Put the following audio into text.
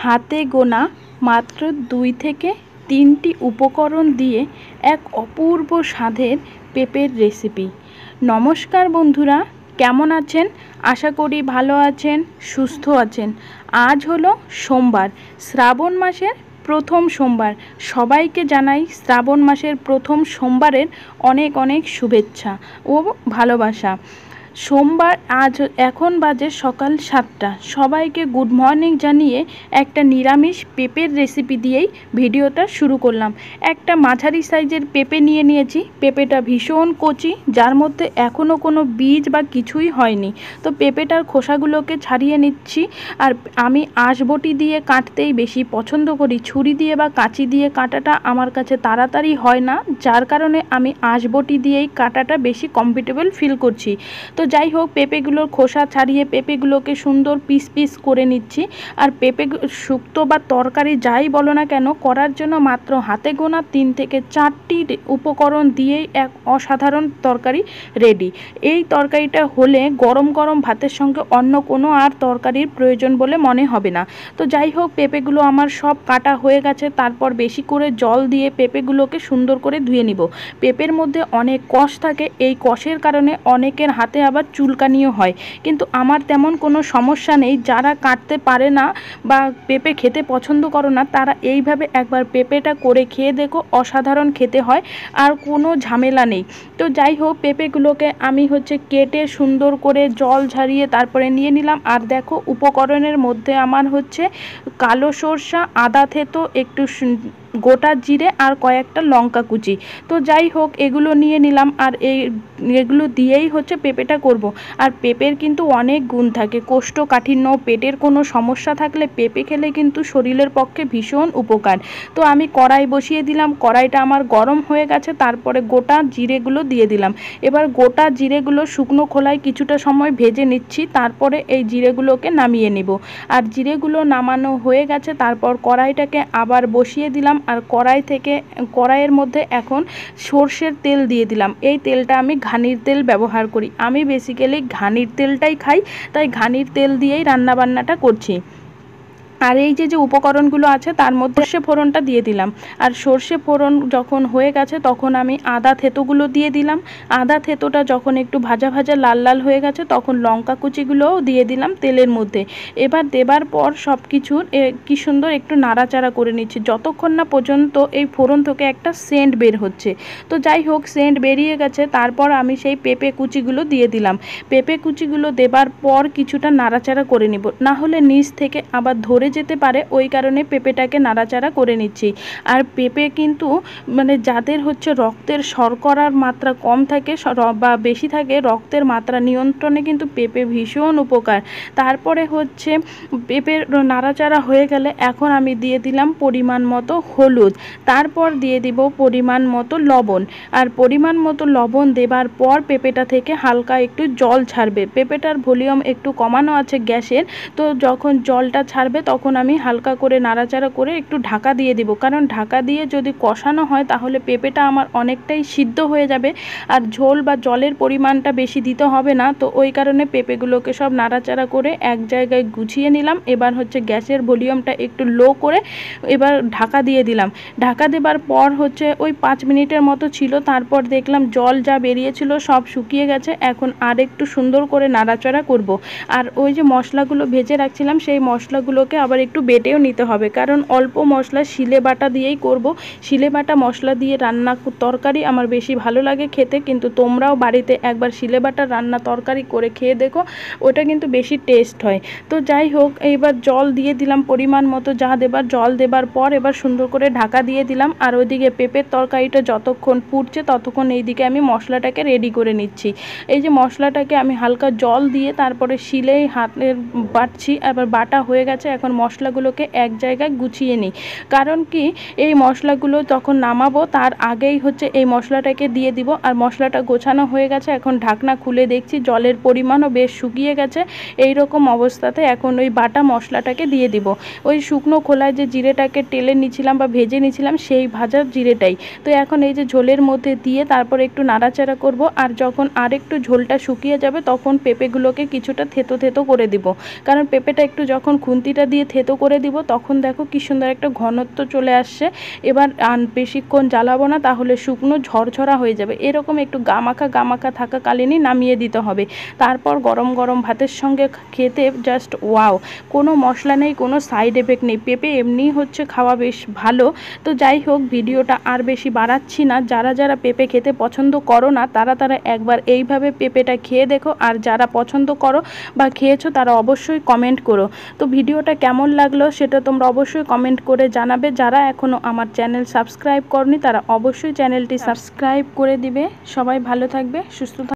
হাতে গোনা মাত্র 2 থেকে 3টি উপকরণ দিয়ে এক অপূর্ব স্বাদের পেঁপের রেসিপি। নমস্কার বন্ধুরা, কেমন আছেন? আশা করি ভালো আছেন, সুস্থ আছেন। আজ হলো সোমবার, শ্রাবণ মাসের প্রথম সোমবার। সবাইকে জানাই শ্রাবণ মাসের প্রথম সোমবারের অনেক অনেক শুভেচ্ছা ও ভালোবাসা। সোমবার, আজ এখন বাজে সকাল 7টা। সবাইকে গুড মর্নিং জানিয়ে একটা নিরামিষ পেঁপের রেসিপি দিয়েই ভিডিওটা শুরু করলাম। একটা মাঝারি সাইজের পেঁপে নিয়ে নিয়েছি। পেঁপেটা ভীষণ কচি, যার মধ্যে এখনও কোনো বীজ বা কিছুই হয়নি। তো পেঁপেটার খোসাগুলোকে ছাড়িয়ে নিচ্ছি। আর আমি আঁশবটি দিয়ে কাটতেই বেশি পছন্দ করি। ছুরি দিয়ে বা কাঁচি দিয়ে কাটাটা আমার কাছে তাড়াতাড়ি হয় না, যার কারণে আমি আঁশবটি দিয়েই কাটাটা বেশি কমফর্টেবল ফিল করছি। তো যাই হোক, পেঁপেগুলোর খোসা ছাড়িয়ে পেঁপেগুলোকে সুন্দর পিস পিস করে নিচ্ছি। আর পেঁপে শুক্তো বা তরকারি যাই বলো না কেন, করার জন্য মাত্র হাতে গোনা 3 থেকে 4টি উপকরণ দিয়েই এক অসাধারণ তরকারি রেডি। এই তরকারিটা হলে গরম গরম ভাতের সঙ্গে অন্য কোনো আর তরকারির প্রয়োজন বলে মনে হবে না। তো যাই হোক, পেঁপেগুলো আমার সব কাটা হয়ে গেছে। তারপর বেশি করে জল দিয়ে পেঁপেগুলোকে সুন্দর করে ধুয়ে নিব। পেঁপের মধ্যে অনেক কষ থাকে, এই কষের কারণে অনেকের হাতে আবার চুলকানিও হয়, কিন্তু আমার তেমন কোনো সমস্যা নেই। যারা কাটতে পারে না বা পেঁপে খেতে পছন্দ করো না, তারা এইভাবে একবার পেঁপেটা করে খেয়ে দেখো, অসাধারণ খেতে হয়, আর কোনো ঝামেলা নেই। তো যাই হোক, পেঁপেগুলোকে আমি কেটে সুন্দর করে জল ঝারিয়ে তারপরে নিয়ে নিলাম। আর দেখো, উপকরণের মধ্যে আমার কালো সরষা, আদা থেতো, একটু গোটা জিরে আর কয়েকটা লঙ্কা কুচি। তো যাই হোক, এগুলো নিয়ে নিলাম। আর এগুলো দিয়েই পেঁপেটা করব। আর পেঁপের কিন্তু অনেক গুণ থাকে, কোষ্ঠকাঠিন্য, পেটের কোনো সমস্যা থাকলে পেঁপে খেলে কিন্তু শরীরের পক্ষে ভীষণ উপকার। তো আমি কড়াই বসিয়ে দিলাম। কড়াইটা আমার গরম হয়ে গেছে। তারপরে গোটা জিরেগুলো দিয়ে দিলাম। এবার গোটা জিরেগুলো শুকনো খোলায় কিছুটা সময় ভেজে নিচ্ছি। তারপরে এই জিরেগুলোকে নামিয়ে নেব। আর জিরেগুলো নামানো হয়ে গেছে, তারপর কড়াইটাকে আবার বসিয়ে দিলাম। আর কড়াইয়ের মধ্যে এখন সর্ষের তেল দিয়ে দিলাম। এই তেলটা আমি ঘানির তেল ব্যবহার করি। আমি বেসিক্যালি ঘানির তেলটাই খাই, তাই ঘানির তেল দিয়েই রান্নাবান্নাটা করছি। আর এই যে উপকরণগুলো আছে তার মধ্যে সর্ষে ফোড়নটা দিয়ে দিলাম। আর সর্ষে ফোড়ন যখন হয়ে গেছে, তখন আমি আদা থেতোগুলো দিয়ে দিলাম। আদা থেতোটা যখন একটু ভাজা ভাজা লাল লাল হয়ে গেছে, তখন লঙ্কা কুচিগুলোও দিয়ে দিলাম তেলের মধ্যে। এবার দেবার পর সব কিছু কি সুন্দর একটু নাড়াচাড়া করে নিচ্ছি, যতক্ষণ না পর্যন্ত এই ফোড়ন থেকে একটা সেন্ট বের হচ্ছে। তো যাই হোক, সেন্ট বেরিয়ে গেছে। তারপর আমি সেই পেঁপে কুচিগুলো দিয়ে দিলাম। পেঁপে কুচিগুলো দেবার পর কিছুটা নাড়াচাড়া করে নিব, না হলে নিচ থেকে আবার ধরে যেতে পারে, ওই কারণে পেঁপেটাকে নাড়াচাড়া করে নিচ্ছি। আর পেঁপে কিন্তু যাদের রক্তের শর্করার মাত্রা কম থাকে বা বেশি থাকে, রক্তের মাত্রা নিয়ন্ত্রণে কিন্তু পেঁপে ভীষণ উপকার। তারপরে পেঁপের নাড়াচাড়া হয়ে গেলে এখন আমি দিয়ে দিলাম পরিমাণ মতো হলুদ। তারপর দিয়ে দিব পরিমাণ মতো লবণ। আর পরিমাণ মতো লবণ দেবার পর পেঁপেটা থেকে হালকা একটু জল ছাড়বে। পেঁপেটার ভলিউম একটু কমানো আছে গ্যাসের, তো যখন জলটা ছাড়বে তখন আমি হালকা করে নাড়াচাড়া করে একটু ঢাকা দিয়ে দিব। কারণ ঢাকা দিয়ে যদি কষানো হয়, তাহলে পেঁপেটা আমার অনেকটাই সিদ্ধ হয়ে যাবে, আর ঝোল বা জলের পরিমাণটা বেশি দিতে হবে না। তো ওই কারণে পেঁপেগুলোকে সব নাড়াচাড়া করে এক জায়গায় গুছিয়ে নিলাম। এবার গ্যাসের ভলিউমটা একটু লো করে এবার ঢাকা দিয়ে দিলাম। ঢাকা দেবার পর ওই 5 মিনিটের মতো ছিল। তারপর দেখলাম জল যা বেরিয়েছিল সব শুকিয়ে গেছে। এখন আর একটু সুন্দর করে নাড়াচাড়া করব। আর ওই যে মশলাগুলো ভেজে রাখছিলাম, সেই মশলাগুলোকে আবার একটু বেটেও নিতে হবে, কারণ অল্প মশলা শিলে বাটা দিয়েই করব। শিলে বাটা মশলা দিয়ে রান্না তরকারি আমার বেশি ভালো লাগে খেতে, কিন্তু তোমরাও বাড়িতে একবার শিলে বাটা রান্না তরকারি করে খেয়ে দেখো, ওটা কিন্তু বেশি টেস্ট হয়। তো যাই হোক, এইবার জল দিয়ে দিলাম পরিমাণ মতো, যা দেবার জল দেবার পর এবার সুন্দর করে ঢাকা দিয়ে দিলাম। আর ওইদিকে পেঁপের তরকারিটা যতক্ষণ ফুটছে, ততক্ষণ এইদিকে আমি মশলাটাকে রেডি করে নিচ্ছি। এই যে মশলাটাকে আমি হালকা জল দিয়ে তারপরে শিলেই হাতের বাটছি। এবার বাটা হয়ে গেছে, এখন মশলাগুলোকে এক জায়গায় গুছিয়ে নিই। কারণ কি, এই মশলাগুলো যখন নামাবো তার আগেই এই মশলাটাকে দিয়ে দিব। আর মশলাটা গোছানো হয়ে গেছে। এখন ঢাকনা খুলে দেখছি জলের পরিমাণও বেশ শুকিয়ে গেছে। এই রকম অবস্থাতে এখন ওই বাটা মশলাটাকে দিয়ে দিব। ওই শুকনো খোলায় যে জিরেটাকে টেলে নিয়েছিলাম বা ভেজে নিয়েছিলাম, সেই ভাজা জিরেটাই। তো এখন এই যে ঝোলের মধ্যে দিয়ে তারপর একটু নাড়াচাড়া করব। আর যখন আর একটু ঝোলটা শুকিয়ে যাবে, তখন পেঁপেগুলোকে কিছুটা থেতো থেতো করে দিব। কারণ পেঁপেটা একটু যখন খুন্তিটা দিয়ে থেতো করে দিব, তখন দেখো কি সুন্দর একটা ঘনত্ব চলে আসছে। এবার বেশিক্ষণ জ্বালাবো না, তাহলে শুকনো ঝরঝরা হয়ে যাবে। এরকম একটু গামাখা থাকাকালীনই নামিয়ে দিতে হবে। তারপর গরম গরম ভাতের সঙ্গে খেতে জাস্ট ওয়াও। কোনো মশলা নেই, কোনো সাইড এফেক্ট নেই। পেঁপে এমনিই হচ্ছে খাওয়া বেশ ভালো। তো যাই হোক, ভিডিওটা আর বেশি বাড়াচ্ছি না। যারা যারা পেঁপে খেতে পছন্দ করো না, তারা একবার এইভাবে পেঁপেটা খেয়ে দেখো। আর যারা পছন্দ করো বা খেয়েছো, তারা অবশ্যই কমেন্ট করো। তো ভিডিওটা কেমন লাগলো সেটা তোমরা অবশ্যই কমেন্ট করে জানাবে। যারা এখনও আমার চ্যানেল সাবস্ক্রাইব করনি, তারা অবশ্যই চ্যানেলটি সাবস্ক্রাইব করে দিবে। সবাই ভালো থাকবে, সুস্থ থাকবে।